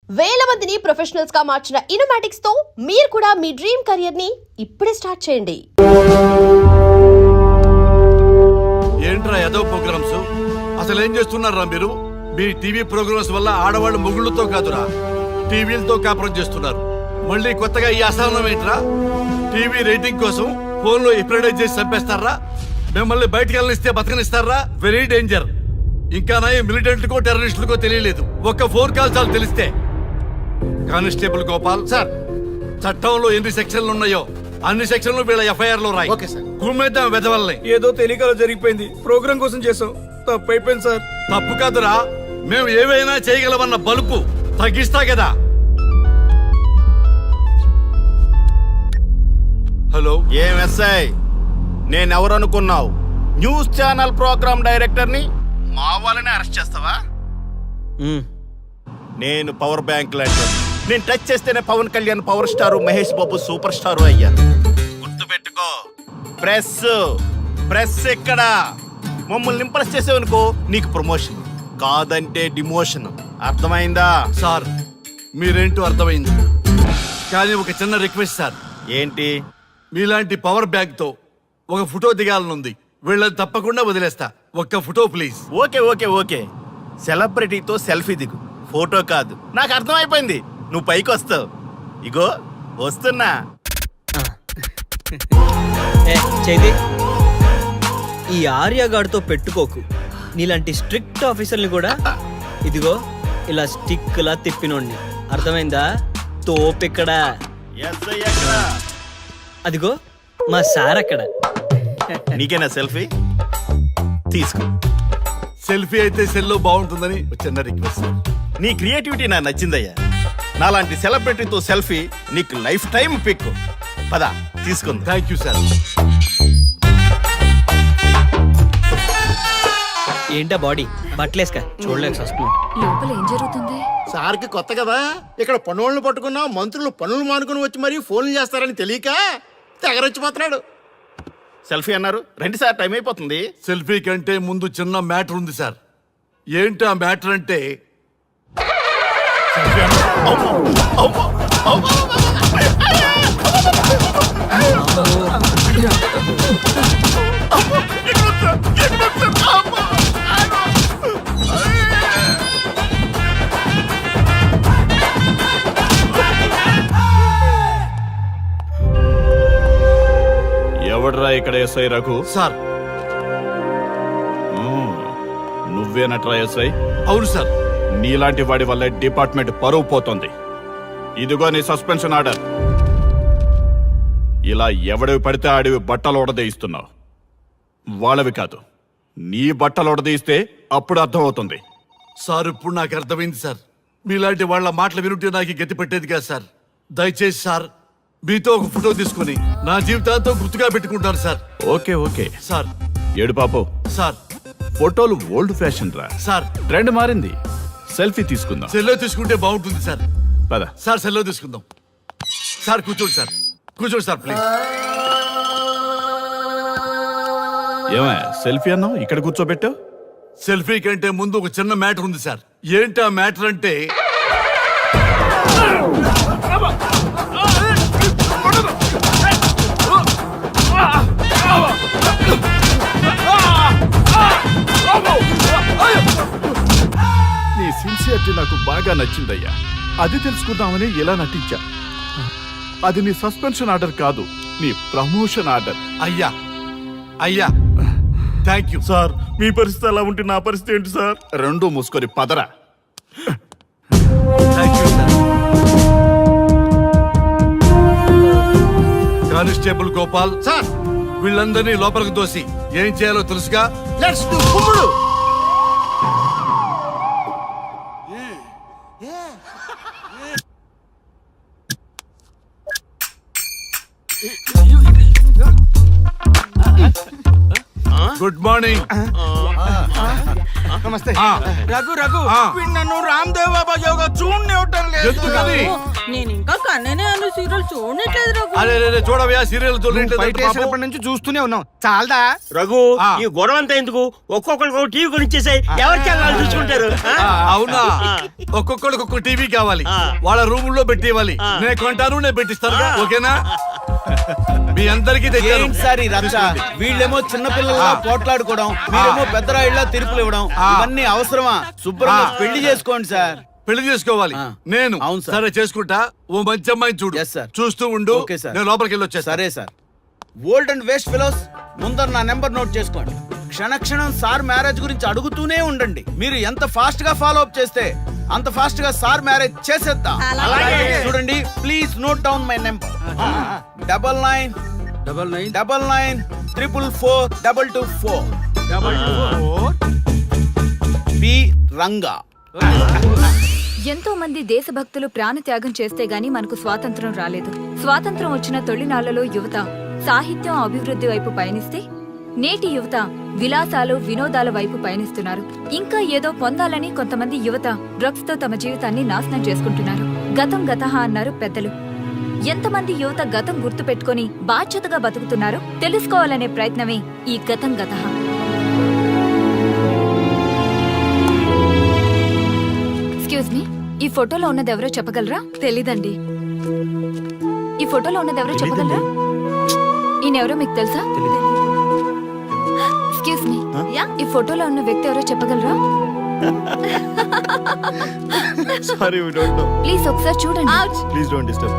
వేల మందిని ప్రొఫెషనల్స్ గా మార్చిన ఇనోమాటిక్స్ తో మీరు కూడా మీ డ్రీమ్ కెరియర్ ని ఇప్పుడే స్టార్ట్ చేయండి. ఏంట్రా ఏదో ప్రోగ్రామ్స్ అసలు ఏం చేస్తున్నారా మీరు? మీ టీవీ ప్రోగ్రామ్స్ వల్ల ఆడవాళ్ళు మొగుళ్ళతో కాదురా టీవీలతో కాపురం చేస్తున్నారు. మళ్ళీ కొత్తగా ఈ అసహనం ఏంట్రా? టీవీ రేటింగ్ కోసం ఫోన్లో ఎప్రిడైజ్ చేసి చంపేస్తారా? మిమ్మల్ని బయటకు వెళ్ళనిస్తే బతకనిస్తారా? Very danger. ఇంకా నా మిలిటెంట్లకో టెర్రరిస్టులకో తెలియలేదు, ఒక్క ఫోన్ కాల్ చాలు తెలిస్తే. కానిస్టేబుల్ గోపాల్ సార్, చట్టంలో ఎన్ని సెక్షన్లు ఉన్నాయో అన్ని సెక్షన్లు వీళ్ళ ఎఫ్ఐఆర్ లో రాయి. Okay sir. గుమ్మేద్దాం వెదవల్ని. ఏదో తెలియకలో జరిగిపోయింది, ప్రోగ్రామ్ కోసం చేసాం, తప్పు అయిపోయింది సార్. తప్పు కాదురా, మేము ఏవైనా చేయగలమన్న బలుపు తగ్గిస్తా కదా. హలో, ఏం ఎస్ఐ, నేనెవరు అనుకున్నావు? న్యూస్ ఛానల్ ప్రోగ్రామ్ డైరెక్టర్ని. మా వాళ్ళని అరెస్ట్ చేస్తావా? నేను పవర్ బ్యాంక్ లాంటి. నేను టచ్ చేస్తేనే Pawan Kalyan power star, Mahesh Babu super star అయ్యారు. గుర్తుపెట్టుకో, ప్రెస్ ఇక్కడ మమ్మల్ని ఇంప్రెస్ చేసేవనుకో నీకు ప్రమోషన్, కాదంటే డిమోషన్. అర్థమైందా? సార్ మీరేంటో అర్థమైంది, కానీ ఒక చిన్న రిక్వెస్ట్ సార్. ఏంటి? మీలాంటి పవర్ బ్యాంక్ తో ఒక ఫోటో దిగాలనుంది. వీళ్ళని తప్పకుండా వదిలేస్తా, ఒక్క photo please. Okay okay okay, సెలబ్రిటీతో సెల్ఫీ దిగు, ఫోటో కాదు. నాకు అర్థమైపోయింది, నువ్వు పైకి వస్తావు. ఇగో వస్తున్నా. చైతి, ఈ ఆర్యగాడితో పెట్టుకోకు. నీలాంటి స్ట్రిక్ట్ ఆఫీసర్ని కూడా ఇదిగో ఇలా స్టిక్ లా తిప్పినోడిని. అర్థమైందా? తోపెక్కడ? ఎస్ఐ ఎక్కడ? అదిగో మా సార్ అక్కడ. నీకేనా సెల్ఫీ? తీసుకో. సెల్ఫీ అయితే సెల్లో బాగుంటుందని ఒక చిన్న రిక్వెస్ట్ సార్. నీ క్రియేటివిటీ నాకు నచ్చిందయ్యా. నాలాంటి సెలబ్రిటీతో సెల్ఫీ నీకు లైఫ్ టైం పిక్. పద తీసుకుందా. Thank you sir. ఏంటా బాడీ బట్టలేసుక చూడలేక వస్తున్నాం. లోపల ఏం జరుగుతుంది? సార్కి కొత్త కదా, ఇక్కడ పనులను పట్టుకున్నా మంత్రులు పనులు మానుకుని వచ్చి మరీ ఫోన్లు చేస్తారని తెలియక తెగరొచ్చిపోతున్నాడు. సెల్ఫీ అన్నారు, రండి సార్, టైం అయిపోతుంది. సెల్ఫీ కంటే ముందు చిన్న మ్యాటర్ ఉంది సార్. ఏంటి ఆ మ్యాటర్ అంటే, ఎవడ్రా ఇక్కడ ఎస్ఐ రఘు? సార్ నువ్వేనట్రా ఎస్ఐ? అవును సార్. నీలాంటి వాడి వల్ల డిపార్ట్మెంట్ పరువు పోతుంది. ఇదిగో నీ సస్పెన్షన్ ఆర్డర్. ఇలా ఎవడివి పడితే ఆడివి బట్టలు ఉడదీయిస్తున్నావు. వాళ్ళవి కాదు, నీ బట్టలు ఉడదీయిస్తే అప్పుడు అర్థమవుతుంది. సార్ ఇప్పుడు నాకు అర్థమైంది సార్. మీలాంటి వాళ్ళ మాటలు వినుంటే నాకు గతి పెట్టేది కాదు సార్. దయచేసి సార్ మీతో ఒక ఫోటో తీసుకుని నా జీవితాంతో గుర్తుగా పెట్టుకుంటాను సార్. Okay okay sir. ఏడు పాపు సార్ ఫోటోలు ఓల్డ్ ఫ్యాషన్ రా. సార్ ట్రెండ్ మారింది, సెల్ఫీ తీసుకుందాం. సెల్లో తీసుకుంటే బాగుంటుంది సార్. పద సార్ సెల్లో తీసుకుందాం. సార్ కూర్చోండి సార్, కూర్చోండి సార్ ప్లీజ్. ఏమయ్య సెల్ఫీ అన్నావు, ఇక్కడ కూర్చోబెట్టావు? సెల్ఫీ కంటే ముందు ఒక చిన్న మ్యాటర్ ఉంది సార్. ఏంటి ఆ మ్యాటర్ అంటే, నీ సిన్సియారిటీ నాకు బాగా నచ్చిందయ్యా. అది తెలుసుకుందామని ఇలా నటించా. అది నీ సస్పెన్షన్ ఆర్డర్ కాదు, నీ ప్రమోషన్ ఆర్డర్. అయ్యా అయ్యా థ్యాంక్ యూ సార్, మీ పరిస్థితి అలా ఉంటే నా పరిస్థితి ఏంటి సార్? రెండు మూసుకొని పదరా. Thank you sir. Constable Gopal sir, వీళ్ళందరినీ లోపలికి తోసి ఏం చేయాలో తెలుసుగా. లెట్స్ డు కుమ్ముడు. Good morning. నమస్తే. రఘు రఘు ఆ. వీడు నన్ను రామ్ దేవ్ బాబా యోగా చూడనివ్వటం లేదు. ఎందుకని? నేను ఇంకా కన్ననే అను సీరియల్ చూడట్లేదు రఘు. అరే రే చూడవయ్యా సీరియల్ బయట వేసినప్పటి నుంచి చూస్తూనే ఉన్నాం చాలదా? రఘు ఆ. ఈ గొడవ అంతా ఎందుకు? ఒక్కొక్కరికి ఒక టీవీ కొనిచ్చేసాయి, ఎవరి ఛానల్ చూసుకుంటారు. అవునా ఒక్కొక్కడికి ఒక్కొక్క టీవీ కావాలి, ఆ. వాళ్ళ రూముల్లో పెట్టి ఇవ్వాలి. ఆ. నేను కొంటాను, నేను పెట్టిస్తాను. ఓకేనా? మీ అందరికీ తెచ్చాను. ఏంటి సార్ ఈ రచ్చ? వీళ్ళేమో చిన్న పిల్లల్లా పోట్లాడుకోవడం, మీరేమో పెద్దరాయిళ్ళ తీర్పులు ఇవ్వడం, ఇవన్నీ అవసరమా? శుభ్రంగా పెళ్లి చేసుకోండి సార్. పెళ్లి చేసుకోవాలి ఆ. నేను. అవును సార్. సరే చేసుకుంటా. ఓ మంచి అమ్మాయిని చూడు. Yes, sir. చూస్తూ ఉండు. Okay, sir. నేను లోపలికి వెళ్ళి వచ్చేస్తా. సరే sir. Old and waste fellows, ముందర నా నెంబర్ నోట్ చేసుకోండి. క్షణక్షణం సార్ మ్యారేజ్ గురించి అడుగుతూనే ఉండండి. మీరు ఎంత ఫాస్ట్ గా ఫాలో అప్ చేస్తే అంత ఫాస్ట్ గా సార్ మ్యారేజ్ చేసేద్దాం. చూడండి, please note down my number. 99 99 444 224 P Ranga. ఎంతో మంది దేశభక్తులు ప్రాణత్యాగం చేస్తే గాని మనకు స్వాతంత్రం రాలేదు. స్వాతంత్రం వచ్చిన తొలినాళ్లలో యువత సాహిత్యం అభివృద్ధి వైపు పయనిస్తే నేటి యువత విలాసాలు వినోదాల వైపు పయనిస్తున్నారు. ఇంకా ఏదో పొందాలని కొంతమంది యువత డ్రగ్స్ తో తమ జీవితాన్ని నాశనం చేసుకుంటున్నారు. గతం గతహ అన్నారు పెద్దలు. ఎంతమంది యువత గతం గుర్తు పెట్టుకుని బాధ్యతగా బతుకుతున్నారో తెలుసుకోవాలనే ప్రయత్నమే ఈ గతం గతహ. ఎక్స్క్యూజ్ మీ, ఈ ఫోటోలో ఉన్నది ఎవరో చెప్పగలరా? తెలీదండి. ఈ ఫోటోలో ఉన్నది ఎవరో చెప్పగలరా? ఈయనెవరో మీకు తెలుసా? ఎక్స్క్యూజ్ మీ, ఈ ఫోటోలో ఉన్న వ్యక్తి ఎవరో చెప్పగలరా? Sorry, we don't know. Please ఒకసారి చూడండి. Please don't disturb.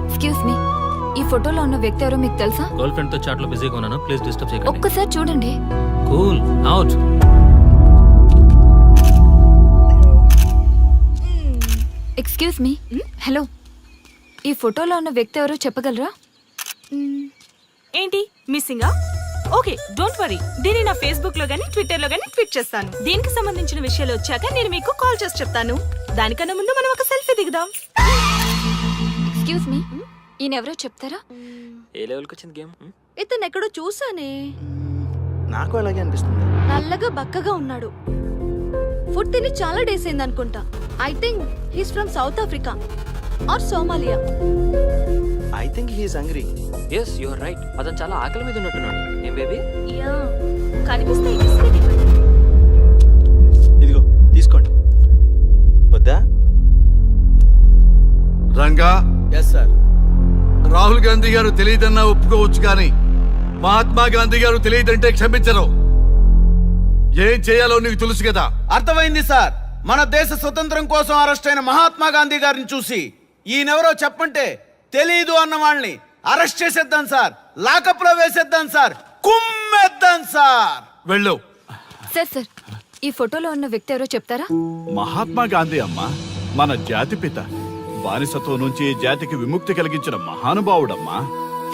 Excuse me, ఈ ఫోటోలో ఉన్న వ్యక్తి ఎవరో మీకు తెలుసా? గర్ల్ ఫ్రెండ్ తో చాట్ లో బిజీగా ఉన్నాను, ప్లీజ్ డిస్టర్బ్ చేయకండి. ఒక్కసారి చూడండి. Cool out. Excuse me, hello, ఈ ఫోటోలో ఉన్న వ్యక్తి ఎవరో చెప్పగలరా? ఏంటి మిస్సింగా? Okay, don't worry. దీన్ని నా ఫేస్బుక్ లో గానీ ట్విట్టర్ లో గానీ ట్వీట్ చేస్తాను. దీనికి సంబంధించిన విషయాలు వచ్చాక నేను మీకు కాల్ చేసి చెప్తాను. దానికన్నా ముందు మనం ఒక సెల్ఫీ దిగుదాం. ఎక్స్క్యూజ్ మీ, ఈయన ఎవరో చెప్తారా? ఏ లెవెల్ కి వచ్చింది గేమ్? ఇతను ఎక్కడో చూసానే. నాకు అలాగే అనిపిస్తుంది. నల్లగా బక్కగా ఉన్నాడు. ఫుడ్ తిని చాలా డేస్ అయింది అనుకుంటా. I think he's from South Africa or Somalia. I think he is hungry. Yes you are right. అతను చాలా ఆకలి మీద ఉన్నట్టున్నాడు. ఏం బేబీ? యా, కనిపిస్తే ఇస్తే ఇదిగో తీసుకోండి. వద్దా? Ranga, yes sir. రాహుల్ గాంధీ గారు తెలియదన్నా ఒప్పుకోవచ్చు, కానీ మహాత్మా గాంధీ గారు తెలియదంటే క్షమించరు. ఏం చేయాలో నీకు తెలుసు కదా. అర్థమైంది సార్. మన దేశ స్వతంత్రం కోసం అరెస్ట్ అయిన మహాత్మా గాంధీ గారిని చూసి ఈయనెవరో చెప్పంటే తెలీదు అన్న వాళ్ళని అరెస్ట్ చేసేద్దాం సార్. లాకప్ లో వేసేద్దాం సార్. కుమ్మేద్దాం సార్. వెళ్ళు. సార్ సార్, ఈ ఫోటోలో ఉన్న వ్యక్తి ఎవరో చెప్తారా? మహాత్మా గాంధీ అమ్మ మన జాతిపిత. బానిసత్వం నుంచి జాతికి విముక్తి కలిగించిన మహానుభావుడమ్మా.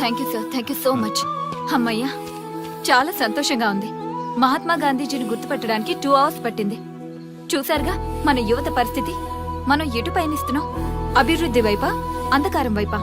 Thank you sir, thank you so much. అమ్మయ్యా, చాలా సంతోషంగా ఉంది. మహాత్మా గాంధీజీని గుర్తుపట్టడానికి 2 hours పట్టింది. చూసారుగా మన యువత పరిస్థితి. మనం ఎటు పయనిస్తున్నాం? అభివృద్ధి వైపా, అంధకారం వైపా?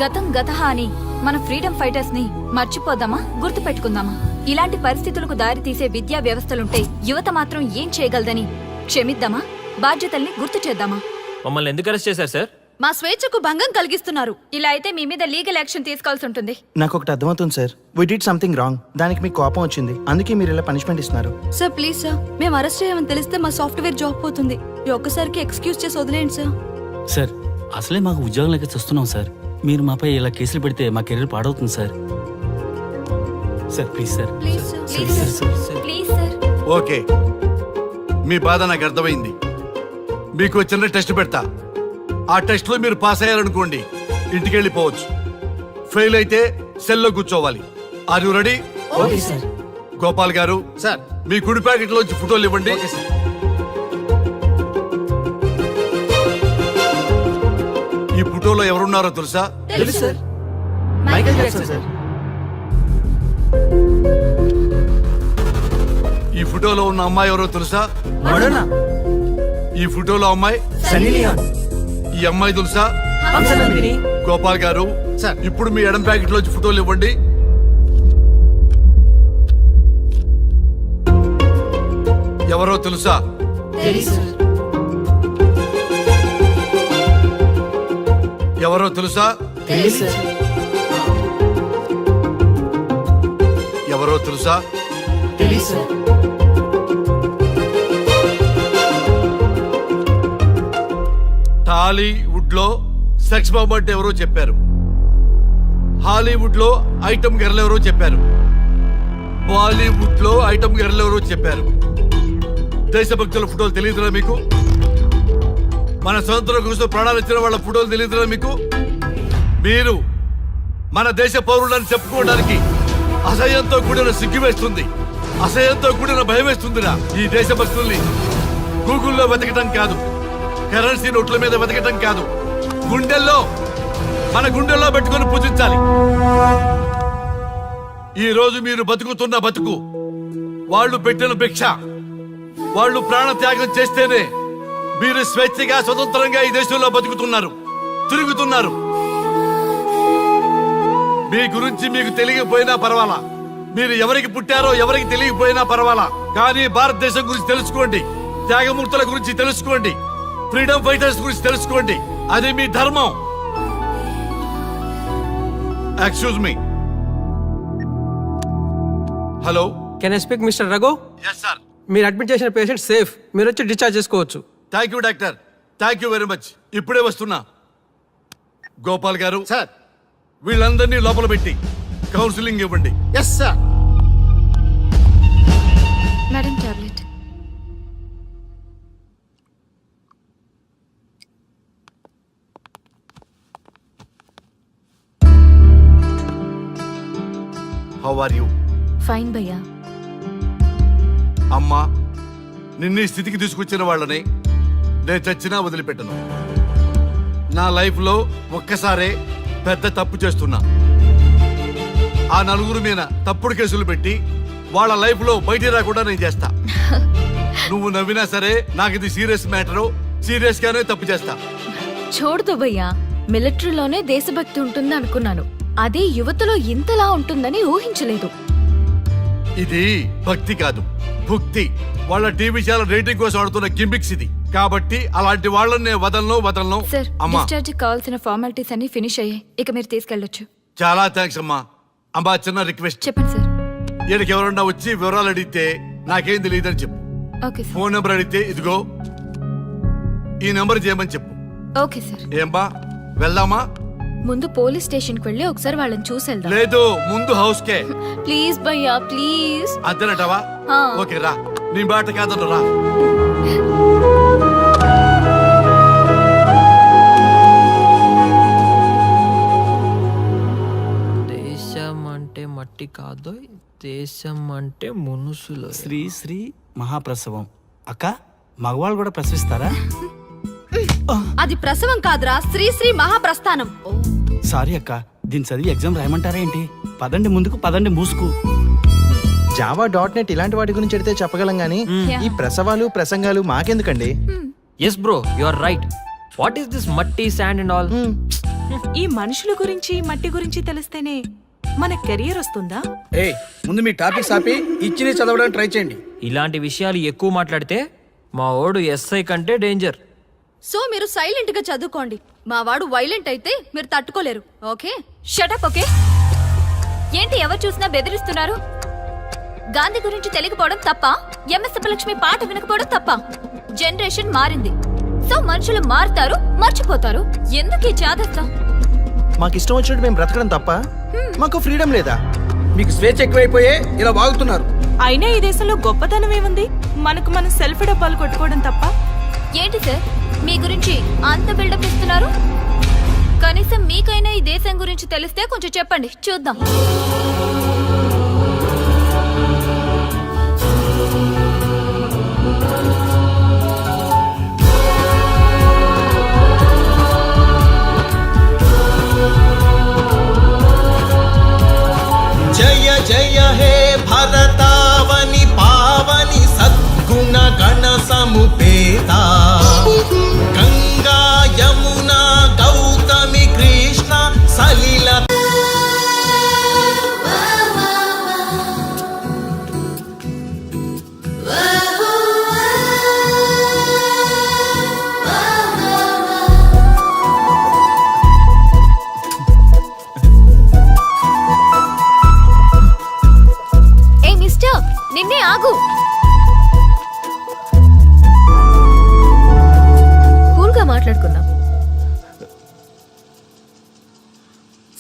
గతం గతహ అని మన ఫ్రీడమ్ ఫైటర్స్ ని మర్చిపోదామా, గుర్తు పెట్టుకుందామా? ఇలాంటి పరిస్థితులకు దారి తీసే విద్యా వ్యవస్థలుంటే యువత మాత్రం ఏం చేయగలదని క్షమిద్దామా, బాధ్యతల్ని గుర్తు చేద్దామా? మమ్మల్ని ఎందుకు అరెస్ట్ చేశారు సార్? మా స్వేచ్ఛకు భంగం కలిగిస్తున్నారు. ఇలా అయితే మీ మీద లీగల్ యాక్షన్ తీసుకోవాల్సి ఉంటుంది. నాకు ఒకటి అర్థమవుతుంది sir. We did something wrong. దానికి మీకు కోపం వచ్చింది, అందుకే మీరు ఇలా పనిష్మెంట్ ఇస్తున్నారు. సార్ ప్లీజ్ సార్, మేము అరెస్ట్ చేయమని తెలిస్తే మా సాఫ్ట్వేర్ జాబ్ పోతుంది. ఈ ఒక్కసారికి ఎక్స్క్యూజ్ చేసి వదిలేండి సార్. సార్ అసలే మాకు ఉద్యోగం లేక చూస్తున్నాం సార్. మీరు మాపై ఇలా కేసులు పెడితే మా కెరీర్ పాడవుతుంది sir. Sir please sir. Please sir, please sir, please sir. Okay, మీ బాధ నాకు అర్థమైంది. మీకు చిన్న టెస్ట్ పెడతా. ఆ టెస్ట్ లో మీరు పాస్ అయ్యారనుకోండి, ఇంటికి వెళ్ళిపోవచ్చు. ఫెయిల్ అయితే సెల్లో కూర్చోవాలి. Are you ready? Okay sir. Gopal garu sir. మీ కుడి ప్యాకెట్ లోంచి ఫోటోలు ఇవ్వండి. ఈ ఫోటోలో ఎవరున్నారో తెలుసా? తెలుసు సార్. Michael Jackson sir. ఈ ఫోటోలో ఉన్న అమ్మాయి ఎవరో తెలుసా? ఈ ఫోటోలో అమ్మాయి సన్నీ లియోన్. ఈ అమ్మాయి తెలుసా? హంసనందిని. గోపాల్ గారు సార్. ఇప్పుడు మీ ఎడం ప్యాకెట్ లోంచి ఫోటోలు ఇవ్వండి. ఎవరో తెలుసా? తెలుసు. ఎవరో తెలుసా? ఎవరో తెలుసా? టాలీవుడ్ లో సెక్స్ బాంబ్ అంటే ఎవరో చెప్పారు. హాలీవుడ్ లో ఐటమ్ గర్ల్ ఎవరో చెప్పారు. బాలీవుడ్ లో ఐటమ్ గర్ల్ ఎవరో చెప్పారు. దేశభక్తుల ఫోటోలు తెలియదురా మీకు? మన స్వతంత్రం కోసం ప్రాణాలు ఇచ్చిన వాళ్ళ ఫోటోలు తెలియదురా మీకు? మీరు మన దేశ పౌరులని చెప్పుకోవడానికి అసహ్యంతో కూడిన సిగ్గు వేస్తుంది, అసహ్యంతో కూడిన భయం వేస్తుందిరా. ఈ దేశభక్తుల్ని గూగుల్లో వెతకటం కాదు, కరెన్సీ నోట్ల మీద వెతకటం కాదు, గుండెల్లో మన గుండెల్లో పెట్టుకొని పూజించాలి. ఈ రోజు మీరు బతుకుతున్న బతుకు వాళ్ళు పెట్టిన భిక్ష. వాళ్ళు ప్రాణ త్యాగం చేస్తేనే మీరు స్వేచ్ఛగా స్వతంత్రంగా ఈ దేశంలో బతుకుతున్నారు, తిరుగుతున్నారు. మీ గురించి మీకు తెలియకపోయినా పర్వాలా, మీరు ఎవరికి పుట్టారో ఎవరికి తెలియకపోయినా పర్వాలా, కానీ భారతదేశం గురించి తెలుసుకోండి, త్యాగమూర్తుల గురించి తెలుసుకోండి, ఫ్రీడమ్ ఫైటర్స్ గురించి తెలుసుకోండి. అది మీ ధర్మం. Excuse me. Hello, can I speak Mister Raghu? Yes sir. మీరు అడ్మిట్ చేసిన పేషెంట్ సేఫ్, మీరు వచ్చి డిశ్చార్జ్ చేసుకోవచ్చు. Thank you doctor, thank you very much. ఇప్పుడే వస్తున్నా. గోపాల్ గారు సార్. వీళ్ళందరినీ లోపల పెట్టి కౌన్సిలింగ్ ఇవ్వండి. Yes sir. Madam tablet. How are you? Fine భయ్యా. అమ్మా, నిన్ను ఈ స్థితికి తీసుకొచ్చిన వాళ్ళని నేను చచ్చినా వదిలిపెట్టను. నా లైఫ్ లో ఒక్కసారే పెద్ద తప్పు చేస్తున్నా. ఆ నలుగురు మీద తప్పుడు కేసులు పెట్టి వాళ్ళ లైఫ్ లో బయట రాకుండా నేను చేస్తా. నువ్వు నవ్వినా సరే నాకు ఇది సీరియస్ మ్యాటరు, సీరియస్ గానే తప్పు చేస్తా. చూడదు భయ్యా, మిలిటరీలోనే దేశభక్తి ఉంటుంది అనుకున్నాను, అదే యువతలో ఇంతలా ఉంటుందని ఊహించలేదు. ఇది భక్తి కాదు, భుక్తి. వాళ్ళ టీవీ ఛానల్ రేటింగ్ కోసం ఆడుతున్న గిమిక్స్ ఇది. కాబట్టి అలాంటి వాళ్ళని నేను వదలను. సార్, అమ్మా, డిశ్చార్జ్ కావాల్సిన ఫార్మాలిటీస్ అన్ని ఫినిష్ అయ్యాయి, ఇక మీరు తీసుకెళ్ళొచ్చు. చాలా థ్యాంక్స్ అమ్మా. అమ్మా, చిన్న రిక్వెస్ట్. చెప్పండి సార్. ఈయనకి ఎవరన్నా వచ్చి వివరాలు అడిగితే నాకేం తెలియదని చెప్పు. Okay sir. ఫోన్ నెంబర్ అడిగితే ఇదిగో ఈ నెంబర్ చేయమని చెప్పు. Okay sir. ఏంబా, వెళ్దామా? ముందు పోలీస్ స్టేషన్ కి వెళ్ళి ఒకసారి వాళ్ళని చూసేద్దాం. లేదు, ముందు హౌస్ కే. ప్లీజ్ భయ్యా, ప్లీజ్. అంతేనటవా? ఆ. ఓకే రా, నీ బాట కాదను రా. దేశం అంటే మట్టి కాదు, దేశం అంటే మనుషులు. శ్రీ శ్రీ మహాప్రసవం. అక్క, మగవాళ్ళు కూడా ప్రసవిస్తారా? అది ప్రసవం కాదురా, శ్రీ మహాప్రస్థానం. సారీ అక్క, దీన్ని చదివి ఎగ్జామ్ రాయమంటారా ఏంటి? పదండి ముందుకు, పదండి మూసుకు. java.net ఇలాంటి వాటి గురించి అడిగితే చెప్పగలం గానీ ఈ ప్రసవాలు ప్రసంగాలు మాకెందుకండి? Yes bro, you are right. What is this మట్టి, శాండ్ అండ్ ఆల్? ఈ మనుషుల గురించి మట్టి గురించి తెలిస్తేనే మన కెరియర్ వస్తుందా? ఏ ముందు మీ టాపిక్స్ ఆపి ఇచ్చి చదవడానికి ట్రై చేయండి. ఇలాంటి విషయాలు ఎక్కువ మాట్లాడితే మా ఓడు ఎస్ఐ కంటే డేంజర్. సో మీరు సైలెంట్ గా చదువుకోండి. మా వాడు వైలెంట్ అయితే మీరు తట్టుకోలేరు. Okay, shut up. ఓకే, ఏంటి ఎవరు చూసినా బెదిరిస్తున్నారు? గాంధీ గురించి తెలియకపోవడం తప్ప, ఎంఎస్ సుబ్బలక్ష్మి పాట వినకపోవడం తప్ప? జనరేషన్ మారింది, సో మనుషులు మారుతారు, మర్చిపోతారు. ఎందుకు ఈ చాదస్తం? మాకు ఇష్టం వచ్చినట్టు మేము బ్రతకడం తప్ప మాకు ఫ్రీడమ్ లేదా? మీకు స్వేచ్ఛ ఎక్కువైపోయే ఇలా వాగుతున్నారు. అయినా ఈ దేశంలో గొప్పతనం ఏముంది? మనకు మనం సెల్ఫ్ డబ్బాలు కొట్టుకోవడం తప్ప. ఏంటి సార్ మీ గురించి అంత బిల్డప్ ఇస్తున్నారు? కనీసం మీకైనా ఈ దేశం గురించి తెలిస్తే కొంచెం చెప్పండి, చూద్దాం. జయ జయ హే భరతావని పావని సద్గుణ గణ సముపేత గంగా యమునా గౌతమి కృష్ణ సలిల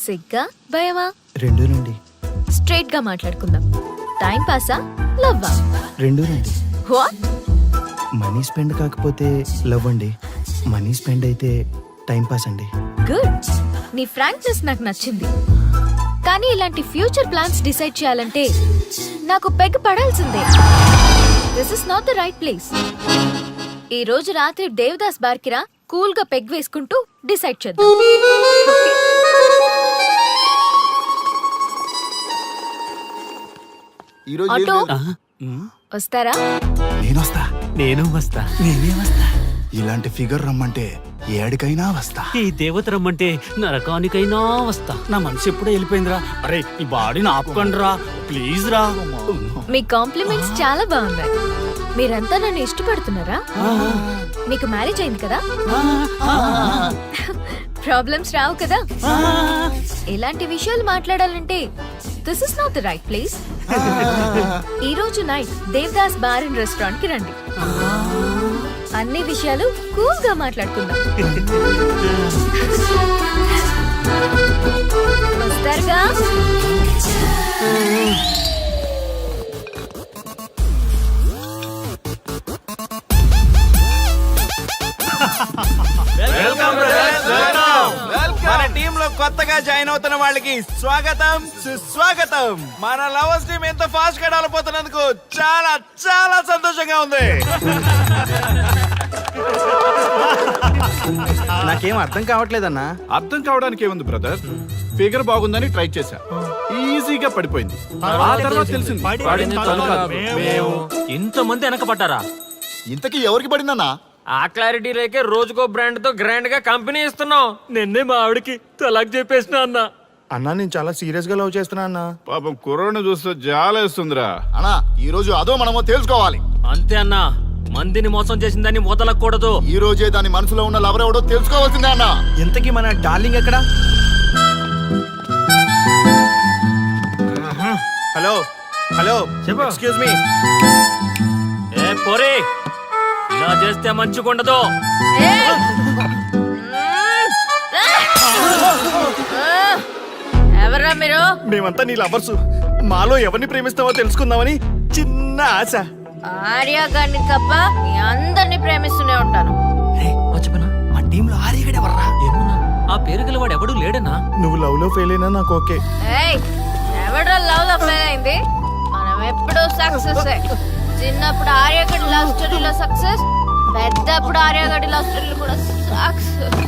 సిగ్గా భయమా? రెండూనండి. స్ట్రైట్ గా మాట్లాడుకుందాం. టైం పాసా లవ్వా? రెండూనండి. వాట్? మనీ స్పెండ్ కాకపోతే లవ్ అండి, మనీ స్పెండ్ అయితే టైం పాస్ అండి. గుడ్. నీ ఫ్రాంక్నెస్ నాకు నచ్చింది. కానీ ఇలాంటి ఫ్యూచర్ ప్లాన్స్ డిసైడ్ చేయాలంటే నాకు పెగ్ పడాల్సిందే. This is not the right place. ఈ రోజు రాత్రి దేవదాస్ బార్కి రా, కూల్ గా పెగ్ వేసుకుంటూ డిసైడ్ చేద్దాం. ఆటో వస్తారా? నేనొస్తా. నేను వస్తా. నేనే వస్తా. ఇలాంటి ఫిగర్ రమ్మంటే ఏడికైనా వస్తా. ఈ దేవత రమ్మంటే నరకానికైనా వస్తా. నా మనసు ఎప్పుడో వెళ్ళిపోయిందిరా. అరే ఈ బాడీని ఆపుకోండి రా ప్లీజ్ రా. మీ కాంప్లిమెంట్స్ చాలా బాగున్నాయి. మీరంతా నన్ను ఇష్టపడుతున్నారా? మీకు మ్యారేజ్ అయింది కదా? ప్రాబ్లమ్స్ రావు కదా? ఇలాంటి విషయాలు మాట్లాడాలంటే this is not the right place. ఈ రోజు night Devdas bar and restaurant కి రండి. అన్ని విషయాలు కూల్ గా మాట్లాడుకుందాం. వస్తారుగా? మన టీమ్ లో కొత్తగా జాయిన్ అవుతున్న వాళ్ళకి స్వాగతం సుస్వాగతం. మన లవర్స్ టీమ్ ఎంత ఫాస్ట్ గా డెవలప్ అవుతున్నందుకు చాలా చాలా సంతోషంగా ఉంది. నాకేం అర్థం కావట్లేదన్నా. అర్థం కావడానికి ఏముంది బ్రదర్, ఫిగర్ బాగుందని ట్రై చేశా, ఈజీగా పడిపోయింది. ఆ తర్వాత తెలిసింది పడింది తను కాదు, మేము. ఇంతమంది వెనకపడ్డారా? ఇంతకీ ఎవరికి పడిందన్నా? ఆ క్లారిటీ లేకే రోజుకో బ్రాండ్ తో గ్రాండ్ గా కంపెనీ ఇస్తున్నాం. నిన్నే మా ఆవిడకి తలాక్ చెప్పేసిన అన్న. అన్నా నేను చాలా సీరియస్ గా లవ్ చేస్తున్నా అన్నా. పాపం కుర్రోడ్ని చూస్తే జాలేస్తుందిరా. అన్నా ఈ రోజు అదో మనమో తెలుసుకోవాలి. అంతే అన్నా, మందిని మోసం చేసిందని వదలకూడదు. ఈ రోజే దాని మనసులో ఉన్న లవర్ ఎవడో తెలుసుకోవాల్సిందే అన్నా. ఇంతకీ మన డార్లింగ్ ఎక్కడా? Hello hello, excuse me. ఏ పోరే, ఇలా చేస్తే మంచిగుండదు. ఎవరా మీరు? మేమంతా నీ లవర్స్. మాలో ఎవరిని ప్రేమిస్తావో తెలుసుకుందామని చిన్న ఆశ. ఆర్య గారిని తప్ప మీ అందరిని ప్రేమిస్తూనే ఉంటాను. మర్చిపోయినా, మా టీమ్ లో ఆర్యగడ ఎవర్రా? ఏమన్నా ఆ పేరు గలవాడు ఎవడు లేడనా? నువ్వు లవ్ లో ఫెయిల్ అయినా నాకు ఓకే. ఎవడో లవ్ లో ఫెయిల్ అయింది? మనం ఎప్పుడూ సక్సెస్. చిన్నప్పుడు ఆర్యగడి లవ్ స్టోరీలో సక్సెస్, పెద్దప్పుడు ఆర్యగడి లవ్ స్టోరీలో కూడా సక్సెస్.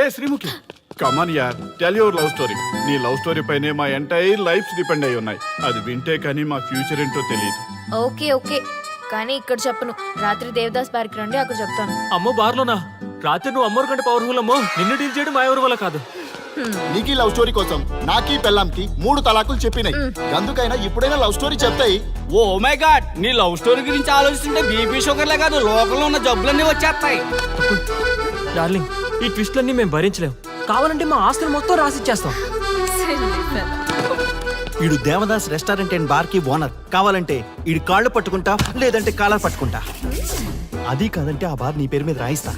ఏ శ్రీముఖి, కమాన్ యార్, టెల్ యువర్ లవ్ స్టోరీ. నీ లవ్ స్టోరీ పైనే మా ఎంటైర్ లైఫ్ డిపెండ్ అయి ఉన్నాయి. అది వింటే కానీ మా ఫ్యూచర్ ఏంటో తెలియదు. ఓకే ఓకే, కానీ ఇక్కడ చెప్పను. రాత్రి దేవదాస్ బార్కి రండి, అక్కడ చెప్తాను. అమ్మో బార్లోనా? రాత్రి నువ్వు అమ్మోరు కంటే పవర్ఫుల్ అమ్మో. నిన్ను డీల్ చేయడం మా ఎవరి వల్ల కాదు. నీకీ లవ్ స్టోరీ కోసం నాకీ పెళ్ళాంకి 3 తలాకులు చెప్పినాయి. అందుకైనా ఇప్పుడైనా లవ్ స్టోరీ చెప్తాయి. ఓ మై గాడ్, నీ లవ్ స్టోరీ గురించి ఆలోచిస్తుంటే బీపీ షుగర్లే కాదు లోకంలో ఉన్న జబ్బులన్నీ వచ్చేస్తాయి. డార్లింగ్, ఈ ట్విస్ట్లన్నీ మేము భరించలేం. కావాలంటే మా ఆస్తులు మొత్తం రాసిచ్చేస్తాం. ఈడు దేవదాస్ రెస్టారెంట్ అండ్ బార్ కి ఓనర్. కావాలంటే ఈడు కాళ్ళు పట్టుకుంటా, లేదంటే కాలర్ పట్టుకుంటా. అది కాదంటే ఆ బార్ నీ పేరు మీద రాయిస్తా.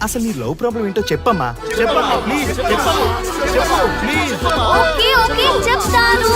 అసలు నీ లవ్ ప్రాబ్లం ఏంటో చెప్పమ్మా. చెప్పమ్మా ప్లీజ్, చెప్పమ్మా, చెప్పు ప్లీజ్. ఓకే ఓకే చెప్తాను